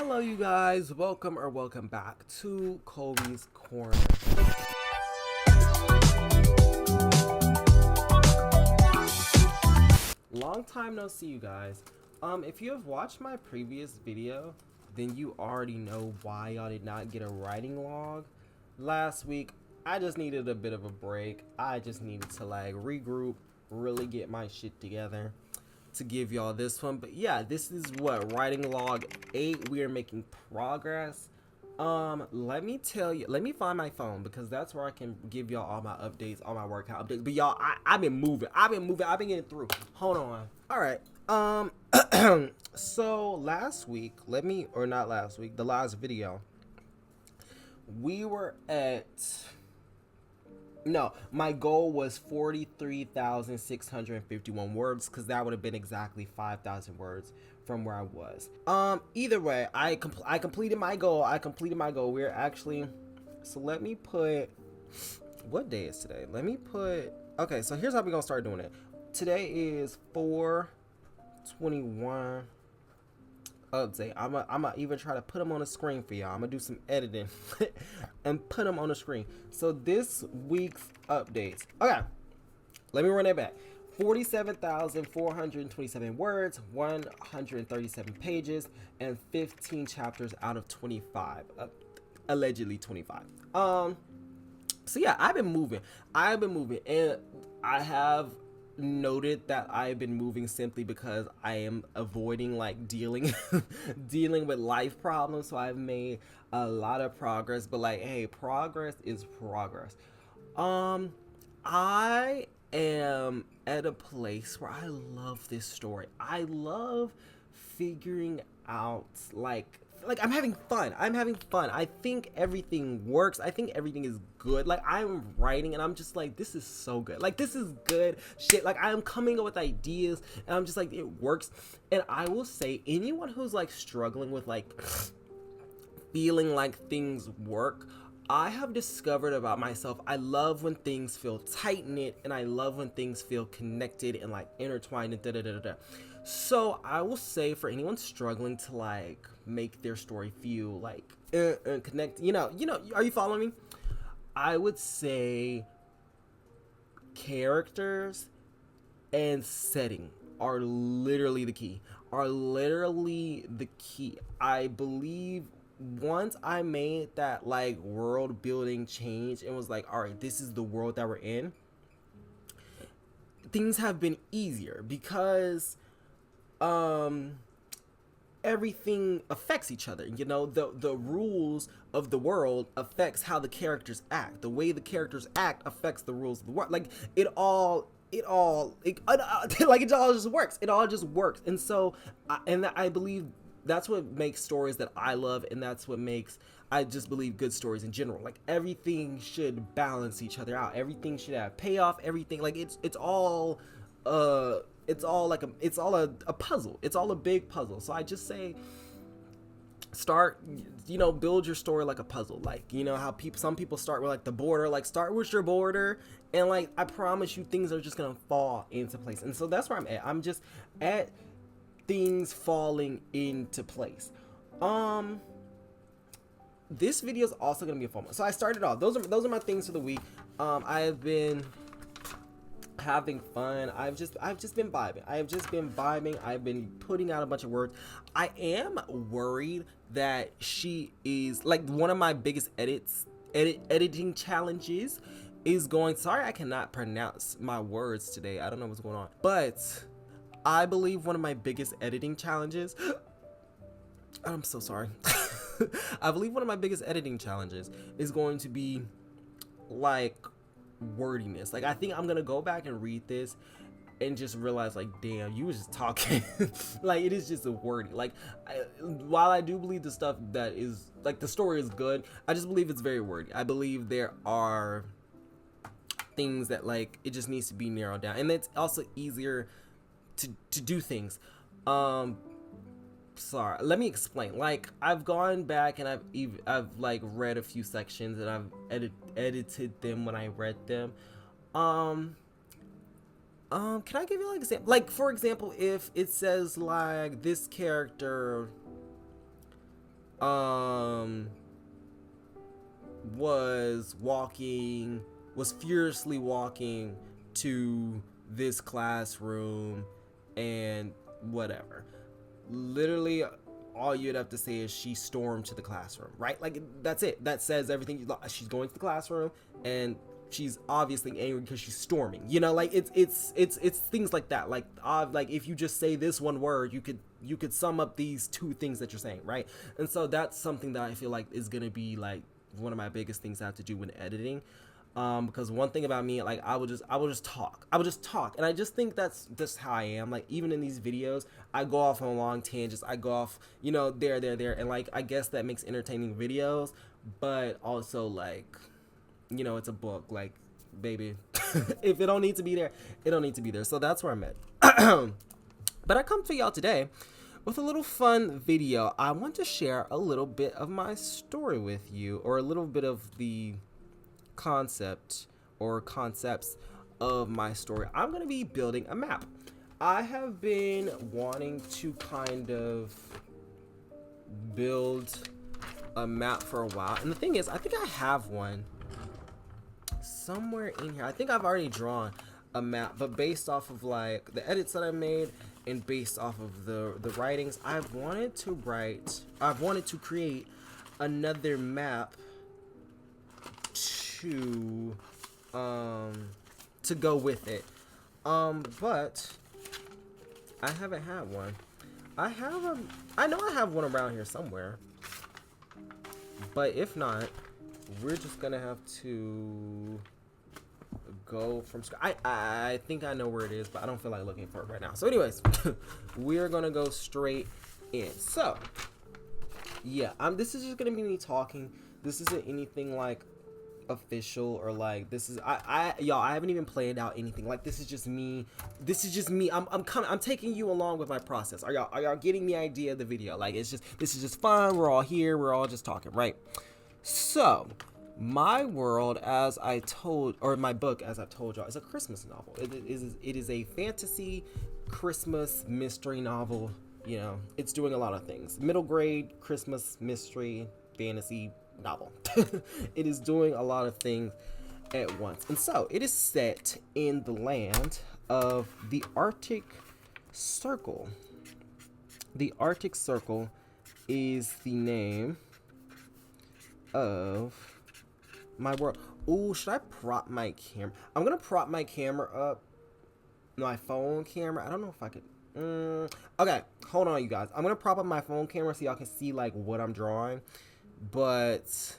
Hello, you guys. Welcome back to Colby's Corner. Long time no see, you guys. If you have watched my previous video, then you already know why y'all did not get a writing log last week. I just needed a bit of a break. I just needed to regroup, really get my shit together to give y'all this one. But yeah, this is what writing log 8. We are making progress. Let me find my phone because that's where I can give y'all all my updates, all my workout updates. But y'all, I've been moving, I've been getting through. Hold on. All right. So last week, the last video, we were at, no, my goal was 43,651 words, because that would have been exactly 5,000 words from where I was. Either way, I completed my goal. We're actually, so let me put, what day is today? Okay, so here's how we're gonna start doing it. Today is 4/21 update. I'm even try to put them on the screen for y'all. I'm gonna do some editing and put them on the screen. So this week's updates. Okay, let me run that back. 47,427 words, 137 pages, and 15 chapters out of 25. Allegedly 25. So yeah, I've been moving, and I have noted that I've been moving simply because I am avoiding dealing with life problems. So I've made a lot of progress, but hey, progress is progress. I am at a place where I love this story. I love figuring out I'm having fun. I think everything works. I think everything is good. I'm writing and I'm just this is so good. This is good shit. I'm coming up with ideas and I'm just it works. And I will say, anyone who's struggling with feeling like things work, I have discovered about myself, I love when things feel tight-knit, and I love when things feel connected and intertwined and da-da-da-da-da. So I will say, for anyone struggling to make their story feel connect, are you following me? I would say characters and setting are literally the key. I believe once I made that world building change and was all right, this is the world that we're in, things have been easier because everything affects each other. The rules of the world affects how the characters act. The way the characters act affects the rules of the world. It all just works. It all just works. And so I believe that's what makes stories that I love, and that's what makes, I just believe, good stories in general. Everything should balance each other out. Everything should have payoff. Everything it's all a puzzle. It's all a big puzzle. So I just say, start, build your story like a puzzle. How some people start with the border. Start with your border, and I promise you, things are just gonna fall into place. And so that's where I'm at. I'm just at things falling into place. This video is also gonna be a fun one. So I started off. Those are my things for the week. I have been having fun. I've just been vibing. I've been putting out a bunch of words. I am worried that she is one of my biggest editing challenges is going. Sorry, I cannot pronounce my words today. I don't know what's going on, but I believe one of my biggest editing challenges, I'm so sorry. I believe one of my biggest editing challenges is going to be wordiness. I think I'm gonna go back and read this and just realize damn, you was just talking. It is just a wordy. While I do believe the stuff that is the story is good, I just believe it's very wordy. I believe there are things that it just needs to be narrowed down, and it's also easier to do things. Sorry, let me explain. I've gone back and I've read a few sections, and I've edited them when I read them. Can I give you an example? For example, if it says this character um was furiously walking to this classroom and whatever. Literally, all you'd have to say is she stormed to the classroom, right? Like, that's it. That says everything. She's going to the classroom, and she's obviously angry because she's storming. You know, like it's things like that. Like if you just say this one word, you could sum up these two things that you're saying, right? And so that's something that I feel like is gonna be like one of my biggest things I have to do when editing. Because one thing about me, like I would just talk, and I just think that's just how I am. Like, even in these videos, I go off on long tangents, I go off, you know, there, and like I guess that makes entertaining videos, but also, like, you know, it's a book, like, baby, if it don't need to be there, it don't need to be there. So that's where I'm at. But I come to y'all today with a little fun video. I want to share a little bit of my story with you, or a little bit of the concept or concepts of my story. I'm going to be building a map. I have been wanting to kind of build a map for a while, and the thing is, I think I have one somewhere in here. I think I've already drawn a map, but based off of like the edits that I made and based off of the writings, I've wanted to create another map to go with it, but I haven't had one. I know I have one around here somewhere, but if not, we're just gonna have to go from scratch. I think I know where it is, but I don't feel like looking for it right now. So anyways, we're gonna go straight in. So yeah, this is just gonna be me talking. This isn't anything like official, or like, this is y'all, I haven't even planned out anything. Like, this is just me. I'm taking you along with my process. Are y'all getting the idea of the video? Like, this is just fun. We're all here, we're all just talking, right? So my world, as I told, or my book, as I told y'all, is a Christmas novel. It is a fantasy Christmas mystery novel. You know, it's doing a lot of things. Middle grade Christmas mystery fantasy novel. It is doing a lot of things at once. And so it is set in the land of the Arctic Circle. The Arctic Circle is the name of my world. Ooh, should I prop my camera? I'm gonna prop my camera up, my phone camera. I don't know if I could. Okay, hold on, you guys. I'm gonna prop up my phone camera so y'all can see like what I'm drawing, but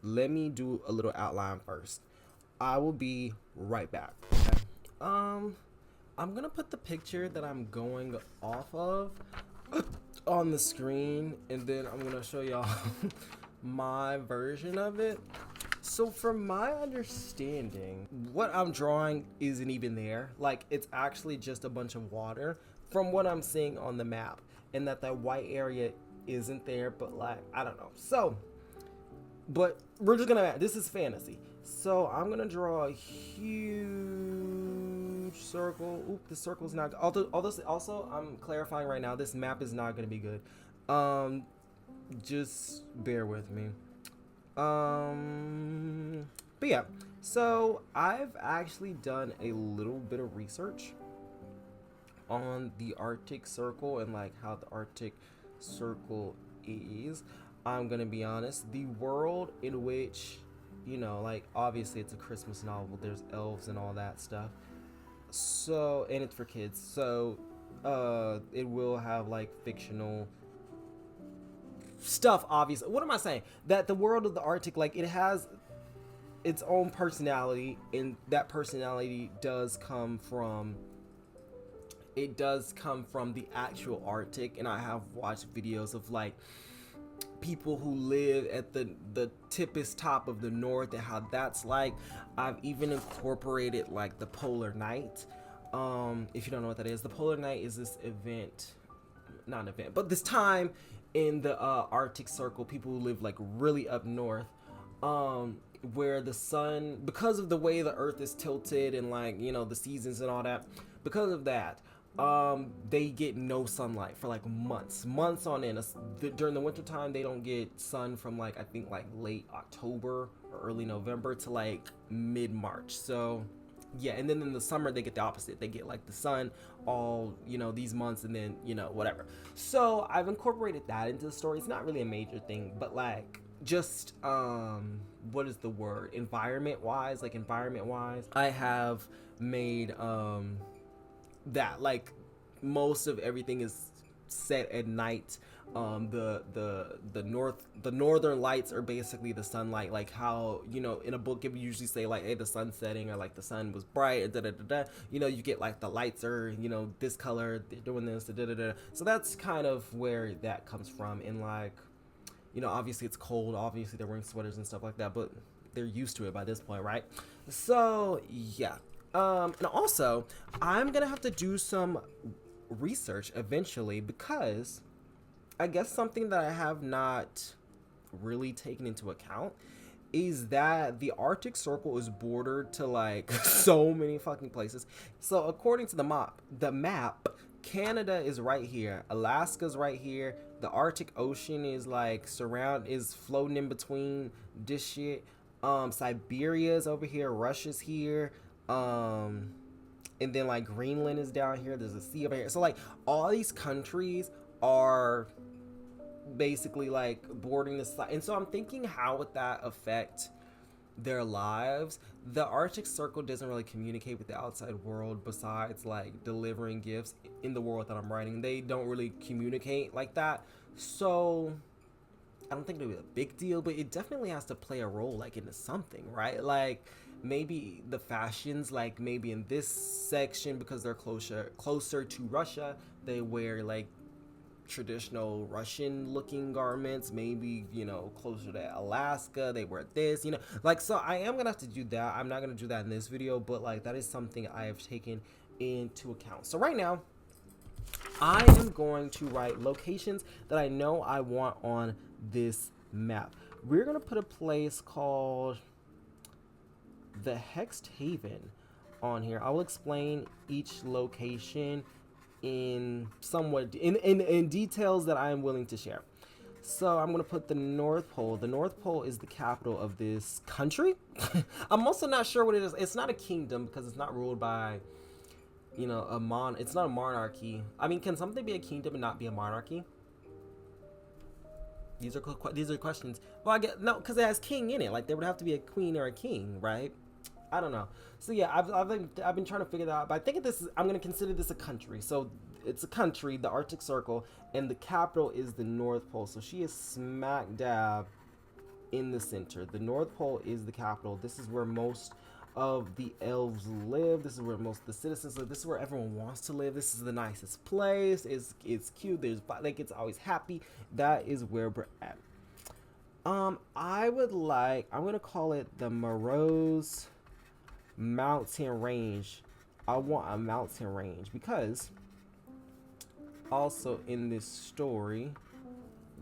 let me do a little outline first. I will be right back. Okay. I'm gonna put the picture that I'm going off of on the screen, and then I'm gonna show y'all my version of it. So from my understanding, what I'm drawing isn't even there. Like, it's actually just a bunch of water from what I'm seeing on the map, and that white area isn't there, but like, I don't know. So, but we're just gonna, this is fantasy. So I'm gonna draw a huge circle. Oop, the circle's not, although also I'm clarifying right now, this map is not gonna be good. Just bear with me. But yeah, so I've actually done a little bit of research on the Arctic Circle and like how the Arctic Circle is. I'm gonna be honest, the world in which, you know, like, obviously it's a Christmas novel, there's elves and all that stuff, so, and it's for kids, so it will have like fictional stuff, obviously. What am I saying? That the world of the Arctic, like, it has its own personality, and that personality does come from the actual Arctic. And I have watched videos of like people who live at the tippest top of the north and how that's like. I've even incorporated like the polar night. If you don't know what that is, the polar night is this event, not an event, but this time in the Arctic Circle, people who live like really up north, where the sun, because of the way the earth is tilted and like, you know, the seasons and all that, because of that, they get no sunlight for like months on end. During the winter time, they don't get sun from like, I think like late October or early November to like mid-March. So yeah, and then in the summer they get the opposite. They get like the sun all, you know, these months, and then, you know, whatever. So I've incorporated that into the story. It's not really a major thing, but like just what is the word, environment wise, I have made that like most of everything is set at night. The northern lights are basically the sunlight, like how, you know, in a book it would usually say like, hey, the sun's setting, or like the sun was bright, and da da da da. You know, you get like the lights are, you know, this color, they're doing this, da da da. So that's kind of where that comes from. And like, you know, obviously it's cold, obviously they're wearing sweaters and stuff like that, but they're used to it by this point, right? So yeah. And also I'm gonna have to do some research eventually, because I guess something that I have not really taken into account is that the Arctic Circle is bordered to like so many fucking places. So according to the map, Canada is right here, Alaska's right here, the Arctic Ocean is like is floating in between this shit. Siberia's over here, Russia's here, and then like Greenland is down here, there's a sea over here. So like all these countries are basically like boarding this side, and so I'm thinking, how would that affect their lives? The Arctic Circle doesn't really communicate with the outside world besides like delivering gifts. In the world that I'm writing, they don't really communicate like that, so I don't think it'll be a big deal, but it definitely has to play a role like into something, right? Like maybe the fashions, like maybe in this section, because they're closer to Russia, they wear like traditional Russian looking garments. Maybe, you know, closer to Alaska, they wear this, you know, like. So I am gonna have to do that. I'm not gonna do that in this video, but like that is something I have taken into account. So right now I am going to write locations that I know I want on this map. We're gonna put a place called the Hext Haven on here. I will explain each location in details that I am willing to share. So I'm gonna put the North Pole. The North Pole is the capital of this country. I'm also not sure what it is. It's not a kingdom because it's not ruled by, you know, it's not a monarchy. I mean, can something be a kingdom and not be a monarchy? These are questions. Well, I get no, because it has king in it. Like there would have to be a queen or a king, right? I don't know. So yeah, I've been trying to figure that out. But I think I'm gonna consider this a country. So it's a country, the Arctic Circle, and the capital is the North Pole. So she is smack dab in the center. The North Pole is the capital. This is where most of the elves live. This is where most of the citizens live. This is where everyone wants to live. This is the nicest place. It's cute. There's like, it's always happy. That is where we're at. I'm gonna call it the Morose Mountain Range. I want a mountain range because also in this story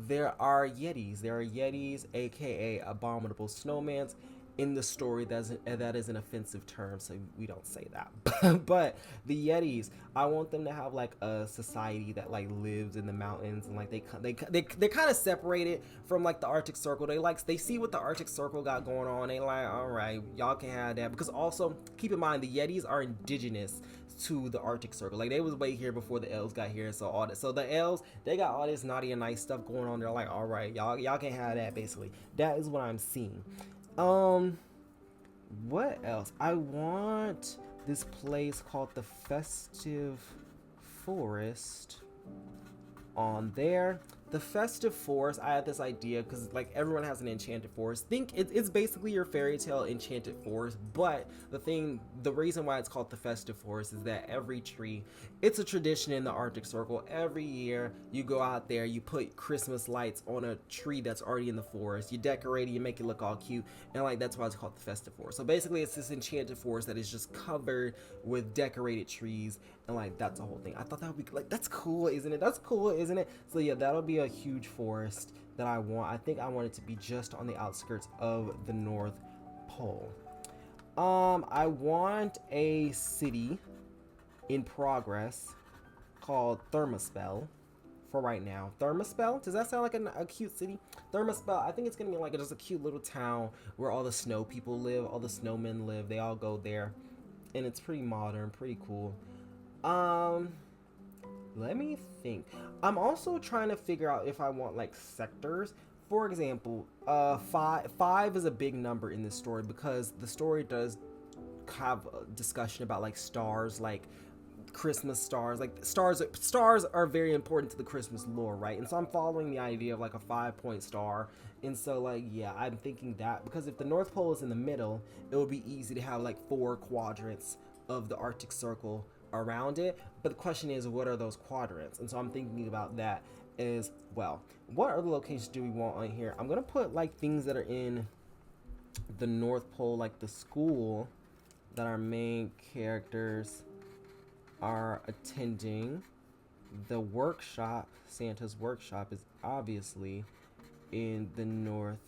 there are Yetis, aka abominable snowmans. In the story, that is an offensive term, so we don't say that. But the Yetis, I want them to have like a society that like lives in the mountains, and like they're kind of separated from like the Arctic Circle. They see what the Arctic Circle got going on. They like, all right, y'all can have that. Because also keep in mind, the Yetis are indigenous to the Arctic Circle. Like they was way here before the elves got here, so all that. So the elves, they got all this naughty and nice stuff going on. They're like, all right, y'all can have that. Basically, that is what I'm seeing. What else? I want this place called the Festive Forest on there. The Festive Forest, I had this idea because like everyone has an enchanted forest. Think it's basically your fairy tale enchanted forest, but the reason why it's called the Festive Forest is that every tree, it's a tradition in the Arctic Circle. Every year you go out there, you put Christmas lights on a tree that's already in the forest, you decorate it, you make it look all cute, and like that's why it's called the Festive Forest. So basically it's this enchanted forest that is just covered with decorated trees, and like that's the whole thing. I thought that would be like, that's cool, isn't it? That's cool, isn't it? So yeah, that'll be a huge forest that I want. I think I want it to be just on the outskirts of the North Pole. I want a city in progress called Thermospell for right now. Thermospell? Does that sound like a cute city? Thermospell, I think it's gonna be like just a cute little town where all the snow people live, all the snowmen live. They all go there, and it's pretty modern, pretty cool. Um, Let me think. I'm also trying to figure out if I want like sectors. For example, five is a big number in this story because the story does have a discussion about like stars, like Christmas stars. Like stars are very important to the Christmas lore, right? And so I'm following the idea of like a 5-point star. And so like yeah, I'm thinking that because if the North Pole is in the middle, it would be easy to have like 4 quadrants of the Arctic Circle around it. But the question is, what are those quadrants? And so I'm thinking about that as well. What other locations do we want on here? I'm gonna put like things that are in the North Pole, like the school that our main characters are attending. The workshop, Santa's workshop, is obviously in the North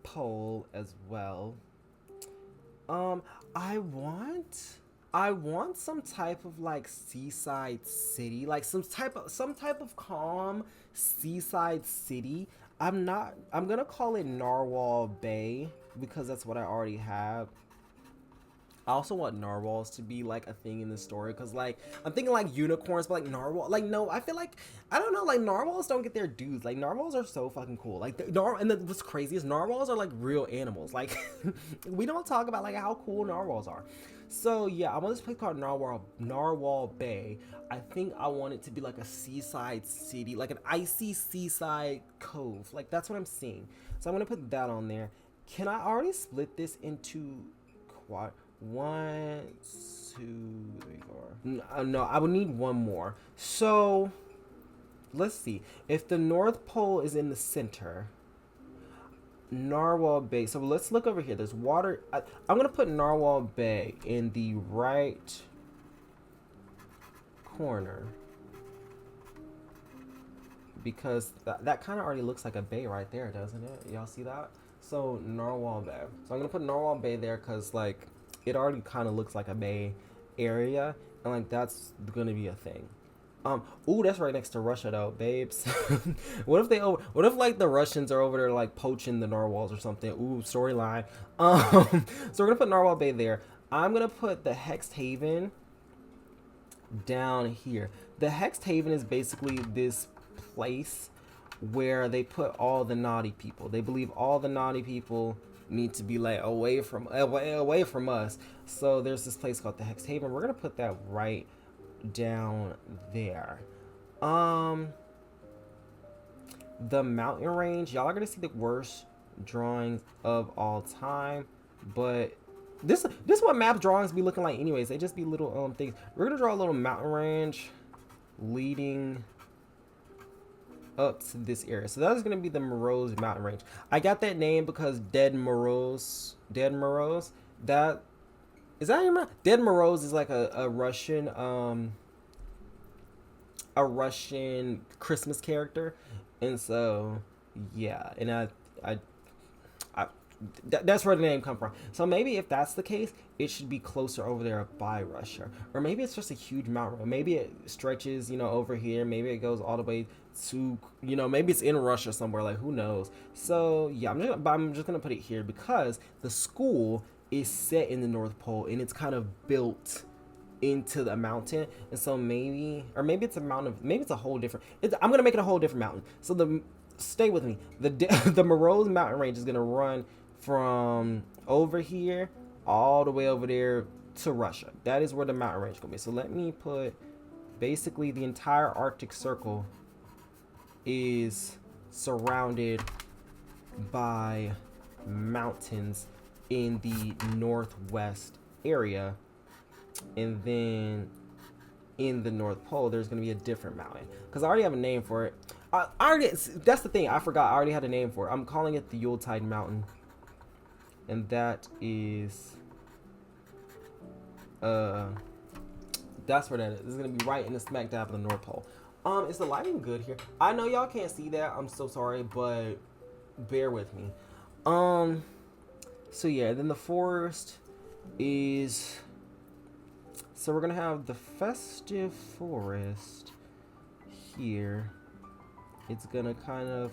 Pole as well. I want some type of like seaside city, like some type of calm seaside city. I'm gonna call it Narwhal Bay because that's what I already have. I also want narwhals to be like a thing in the story because like I'm thinking like unicorns, but like narwhal, like no, I feel like I don't know, like narwhals don't get their dues. Like narwhals are so fucking cool. Like what's crazy is narwhals are like real animals. Like we don't talk about like how cool narwhals are. So yeah, I want this place called Narwhal Bay. I think I want it to be like a seaside city, like an icy seaside cove. Like that's what I'm seeing. So I'm gonna put that on there. Can I already split this into quad? 1, 2, 3, 4. No, I would need one more. So let's see. If the North Pole is in the center, Narwhal Bay. So let's look over here. There's water. I'm gonna put Narwhal Bay in the right corner because that kind of already looks like a bay right there, doesn't it? Y'all see that? So Narwhal Bay. So I'm gonna put Narwhal Bay there because like it already kind of looks like a bay area, and like that's gonna be a thing. Ooh, that's right next to Russia though, babes. What if like the Russians are over there like poaching the narwhals or something? Ooh, storyline. So we're gonna put Narwhal Bay there. I'm gonna put the Hex Haven down here. The Hex Haven is basically this place where they put all the naughty people. They believe all the naughty people need to be like away from us. So there's this place called the Hex Haven. We're gonna put that right down there. The mountain range, y'all are gonna see the worst drawings of all time, but this is what map drawings be looking like anyways. They just be little things. We're gonna draw a little mountain range leading up to this area. So that is going to be the Moroz mountain range. I got that name because Dead Moroz, that is that your Dead Moroz is like a Russian Christmas character, and so yeah, and I that's where the name come from. So maybe if that's the case, it should be closer over there by Russia, or maybe it's just a huge mountain. Maybe it stretches, over here. Maybe it goes all the way to, maybe it's in Russia somewhere. Like who knows? So yeah, I'm just gonna put it here because the school is set in the North Pole and it's kind of built into the mountain, and so maybe it's a mountain. Maybe it's a whole different. I'm gonna make it a whole different mountain. So stay with me. The Moroz mountain range is gonna run from over here all the way over there to Russia. That is where the mountain range gonna be. So let me put basically the entire Arctic Circle is surrounded by mountains in the northwest area, and then in the North Pole there's gonna be a different mountain because I already have a name for it. That's the thing, I forgot. I already had a name for it. I'm calling it the Yuletide Mountain, and that is that's where that is. It's gonna be right in the smack dab of the North Pole. Is the lighting good here? I know y'all can't see that. I'm so sorry, but bear with me. So yeah, then the forest is. So we're gonna have the festive forest here, it's gonna kind of,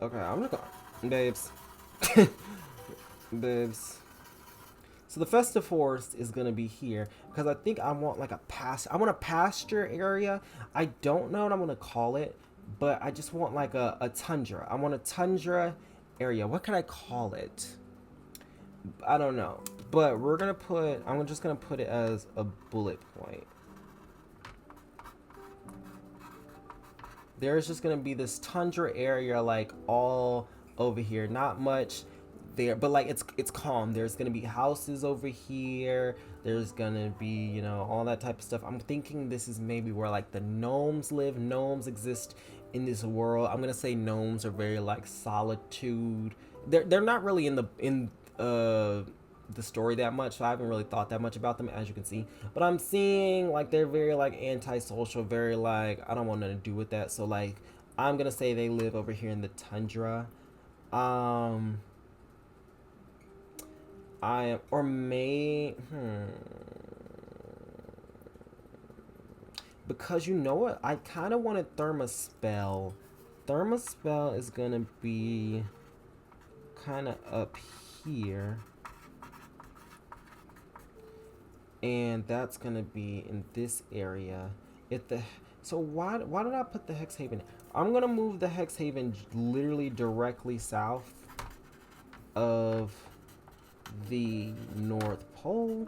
okay, I'm just gonna, babes, babes. So the festive forest is gonna be here because I think I want like I want a pasture area. I don't know what I'm gonna call it, but I just want like a tundra. I want a tundra area. What can I call it? I don't know, but I'm just gonna put it as a bullet point. There's just gonna be this tundra area like all over here. Not much there, but like it's calm. There's gonna be houses over here. There's gonna be, you know, all that type of stuff. I'm thinking this is maybe where like the gnomes live. Gnomes exist in this world. I'm gonna say gnomes are very like solitude. They're not really in the story that much, so I haven't really thought that much about them, as you can see. But I'm seeing like they're very like antisocial, very like I don't want nothing to do with that. So like I'm gonna say they live over here in the tundra. I am, or may, because you know what, I kind of wanted Thermospell. Thermospell is gonna be kind of up here. And that's gonna be in this area. So why did I put the Hex Haven? I'm gonna move the Hex Haven literally directly south of the North Pole,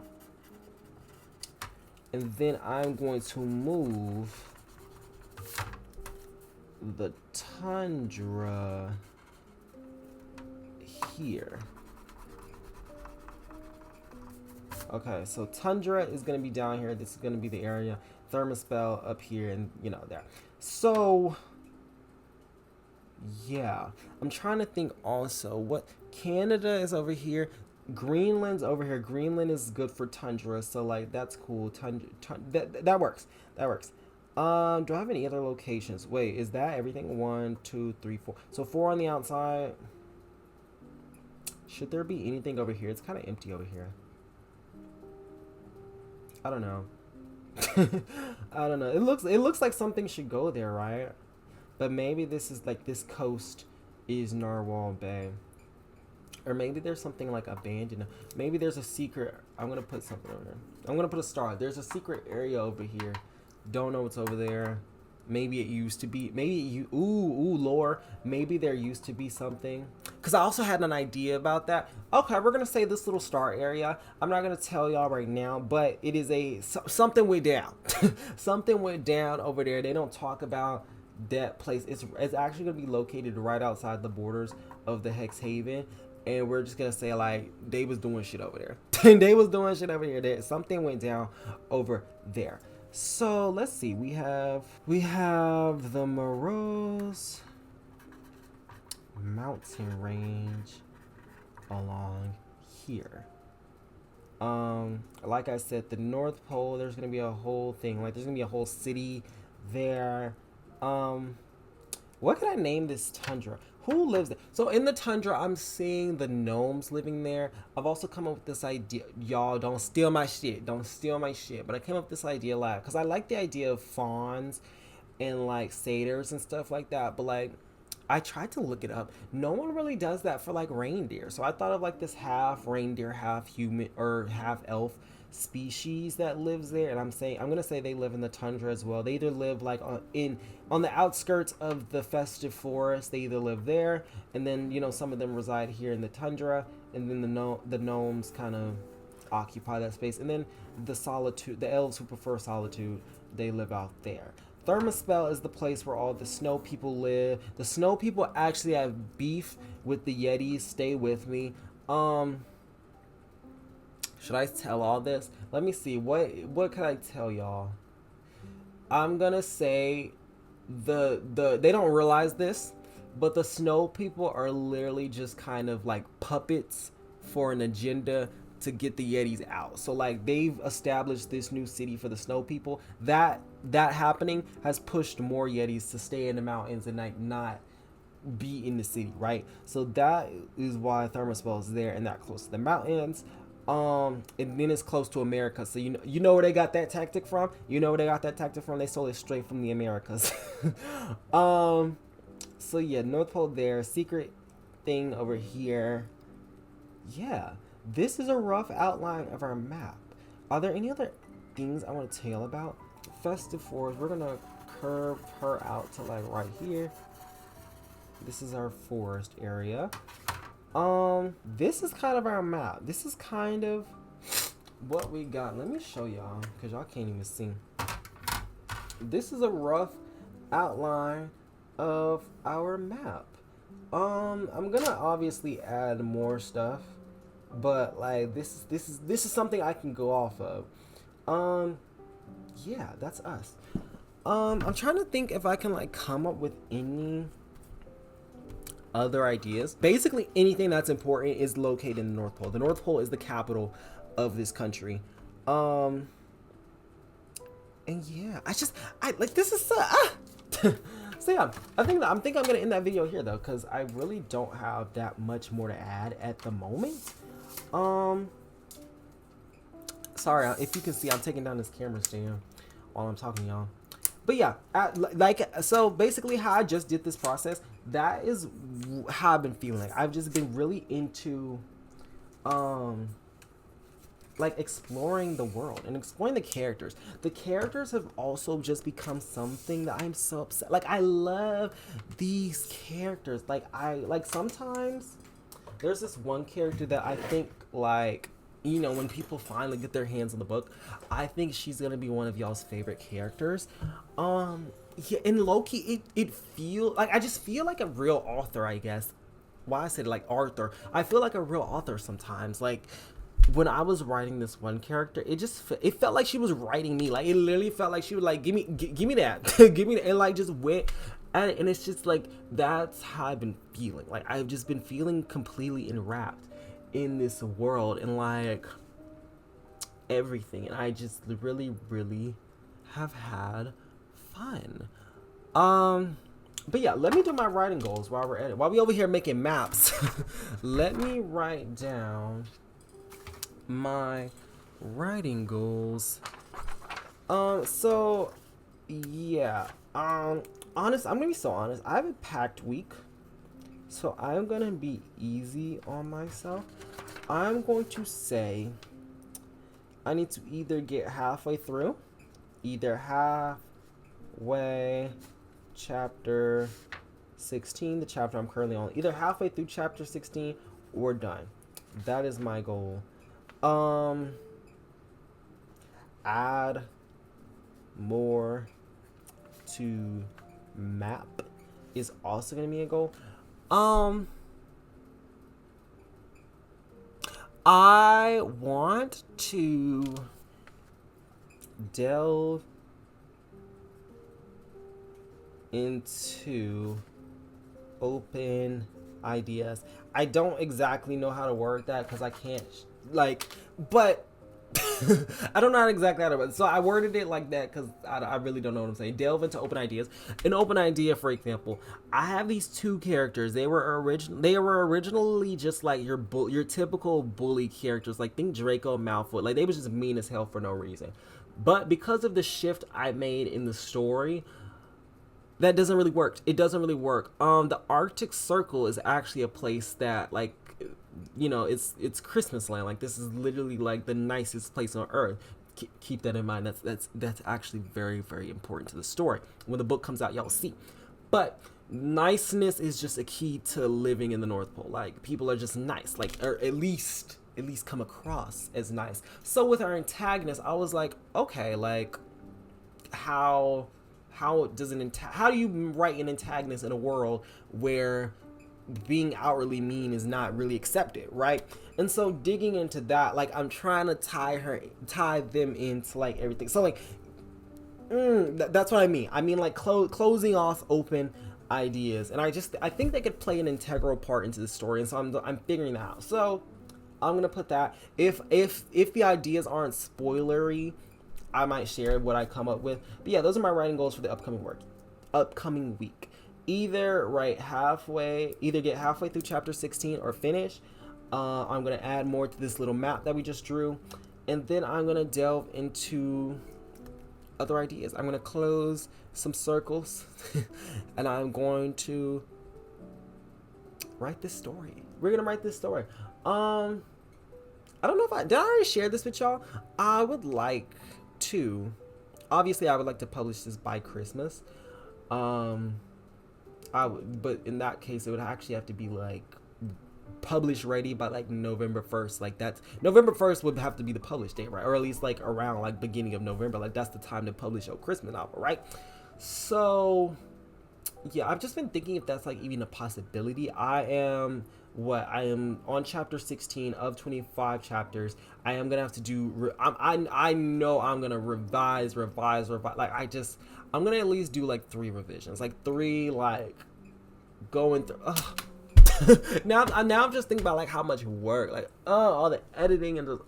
and then I'm going to move the tundra here. Okay, so tundra is going to be down here. This is going to be the area. Thermospell up here, and you know, there. So yeah, I'm trying to think also what Canada is over here. Greenland's over here. Greenland is good for tundra, so like that's cool. That works. That works. Do I have any other locations? Wait, is that everything? 1, 2, 3, 4. So 4 on the outside. Should there be anything over here? It's kind of empty over here. I don't know. I don't know. It looks like something should go there, right? But maybe this is like this coast is Narwhal Bay. Or maybe there's something like abandoned. Maybe there's a secret. I'm gonna put something over there. I'm gonna put a star. There's a secret area over here. Don't know what's over there. Maybe it used to be. Maybe ooh lore. Maybe there used to be something. Cause I also had an idea about that. Okay, we're gonna say this little star area. I'm not gonna tell y'all right now, but it is something went down. Something went down over there. They don't talk about that place. It's actually gonna be located right outside the borders of the Hex Haven. And we're just gonna say like they was doing shit over there. They was doing shit over here. Something went down over there. So let's see. We have the Morose mountain range along here. Like I said, the North Pole. There's gonna be a whole thing. Like there's gonna be a whole city there. What can I name this tundra? Who lives there? So in the tundra, I'm seeing the gnomes living there. I've also come up with this idea. Y'all, don't steal my shit. Don't steal my shit. But I came up with this idea live because I like the idea of fawns and like satyrs and stuff like that. But like, I tried to look it up. No one really does that for like reindeer. So I thought of like this half reindeer, half human or half elf species that lives there, and I'm gonna say they live in the tundra as well. They either live like on the outskirts of the festive forest. They either live there, and then you know some of them reside here in the tundra, and then the gnomes kind of occupy that space, and then the elves who prefer solitude, they live out there. Thermospell is the place where all the snow people live. The snow people actually have beef with the Yetis. Stay with me. Should I tell all this? Let me see. What can I tell y'all? I'm gonna say they don't realize this, but the snow people are literally just kind of like puppets for an agenda to get the Yetis out. So like they've established this new city for the snow people. That happening has pushed more Yetis to stay in the mountains and like not be in the city, right? So that is why Thermospell is there and that close to the mountains. And then it's close to America, so you know where they got that tactic from. You know where they got that tactic from. They stole it straight from the Americas. So yeah, North Pole there. Secret thing over here. Yeah, this is a rough outline of our map. Are there any other things I want to tell about? Festive Forest. We're gonna curve her out to like right here. This is our forest area. This is kind of our map. This is kind of what we got. Let me show y'all, because y'all can't even see. This is a rough outline of our map. I'm gonna obviously add more stuff, but like this is something I can go off of. Yeah, that's us. I'm trying to think if I can like come up with any other ideas. Basically anything that's important is located in the North Pole. The North Pole is the capital of this country. And yeah, I like this is so so yeah, I'm gonna end that video here though, because I really don't have that much more to add at the moment. Sorry if you can see, I'm taking down this camera stand while I'm talking, y'all. But yeah, so basically how I just did this process, that is how I've been feeling. Like I've just been really into like exploring the world and exploring the characters. The characters have also just become something that I'm so upset. Like I love these characters. Like sometimes there's this one character that I think, like, you know, when people finally get their hands on the book, I think she's gonna be one of y'all's favorite characters. Yeah, in Loki, it feel like, I just feel like a real author, I guess. Why I said like Arthur, I feel like a real author sometimes. Like when I was writing this one character, it felt like she was writing me. Like it literally felt like she was like, give me that, give me that, and like just went at it. And it's just like, that's how I've been feeling. Like I've just been feeling completely enwrapped in this world and like everything, and I just really have had fun. But yeah, let me do my writing goals while we're at it. While we over here making maps, let me write down my writing goals. So yeah, I'm gonna be so honest. I have a packed week, so I'm gonna be easy on myself. I'm going to say I need to either get halfway through, chapter 16, the chapter I'm currently on, either halfway through chapter 16 or done. That is my goal. Add more to map is also gonna be a goal. I want to delve into open ideas. I don't exactly know how to word that because I can't but I don't know exactly how to word it. So I worded it like that because I really don't know what I'm saying. Delve into open ideas. An open idea, for example, I have these two characters. They were originally just like your typical bully characters. Like think Draco Malfoy. Like they was just mean as hell for no reason. But because of the shift I made in the story, that doesn't really work. It doesn't really work. The Arctic Circle is actually a place that, like, you know, it's Christmas land. Like this is literally like the nicest place on earth. Keep that in mind. That's actually very important to the story. When the book comes out, y'all will see. But niceness is just a key to living in the North Pole. Like people are just nice, like, or at least come across as nice. So with our antagonist, I was like, okay, like how do you write an antagonist in a world where being outwardly mean is not really accepted, right? And so digging into that, like I'm trying to tie them into like everything. So like that's what I mean. I mean like closing off open ideas, and I think they could play an integral part into the story, and so I'm figuring that out. So I'm gonna put that. If the ideas aren't spoilery, I might share what I come up with. But yeah, those are my writing goals for the upcoming week. Either get halfway through chapter 16 or finish. I'm gonna add more to this little map that we just drew, and then I'm gonna delve into other ideas. I'm gonna close some circles and I'm going to write this story. We're gonna write this story. I don't know if did I already share this with y'all? I would like to, obviously I would like to publish this by Christmas. But in that case it would actually have to be like published ready by like November 1st. Like that's November 1st would have to be the publish date, right? Or at least like around like beginning of November. Like that's the time to publish your Christmas novel, right? So yeah, I've just been thinking if that's like even a possibility. I am on chapter 16 of 25 chapters. I am gonna have to do I know I'm gonna revise. Like I'm gonna at least do like 3 revisions, like 3 like going through now I'm just thinking about like how much work, like all the editing and just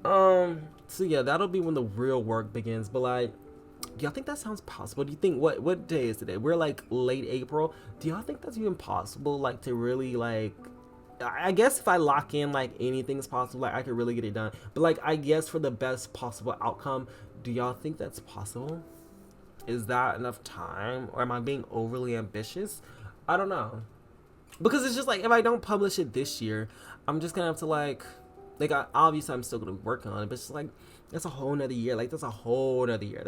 so yeah, that'll be when the real work begins. But like, do y'all think that sounds possible? Do you think what day is today? We're like late April. Do y'all think that's even possible? Like to really like, I guess if I lock in, like anything's possible. Like I could really get it done. But like, I guess for the best possible outcome, do y'all think that's possible? Is that enough time, or am I being overly ambitious? I don't know, because it's just like if I don't publish it this year, I'm just gonna have to like obviously I'm still gonna be working on it, but it's just like that's a whole nother year. Like that's a whole nother year.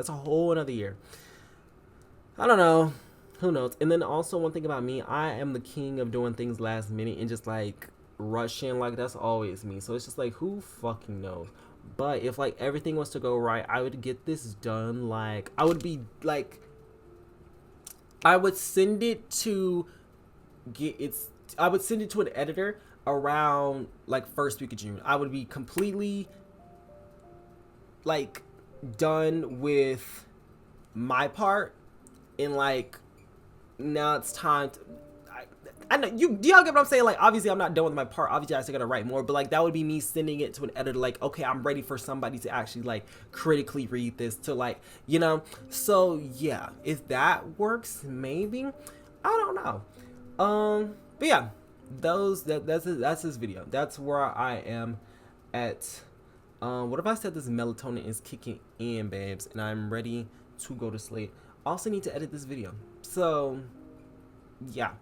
I don't know. Who knows? And then also one thing about me, I am the king of doing things last minute and just like rushing. Like that's always me. So it's just like who fucking knows? But if like everything was to go right, I would get this done. Like I would send it to an editor around like first week of June. I would be completely like done with my part, and like now it's time to, I know do y'all get what I'm saying? Like obviously I'm not done with my part, obviously I still gotta write more, but like that would be me sending it to an editor like, okay, I'm ready for somebody to actually like critically read this, to like, you know. So yeah, if that works, maybe, I don't know. But yeah, that's this video. That's where I am at. What if I said this melatonin is kicking in, babes, and I'm ready to go to sleep? I also need to edit this video. So yeah,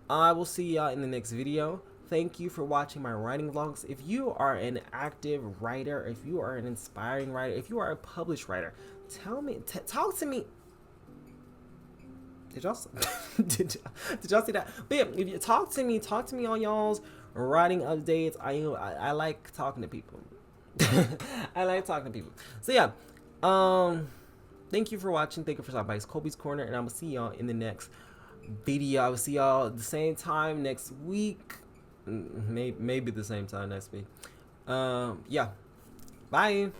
I will see y'all in the next video. Thank you for watching my writing vlogs. If you are an active writer, if you are an inspiring writer, if you are a published writer, tell me, talk to me. Did y'all did y'all see that? But yeah, if you talk to me on y'all's writing updates. I like talking to people. I like talking to people. So yeah, thank you for watching. Thank you for stopping by. It's Kobe's Corner, and I'm gonna see y'all in the next video. I will see y'all at the same time next week. Maybe the same time next week. Yeah, bye.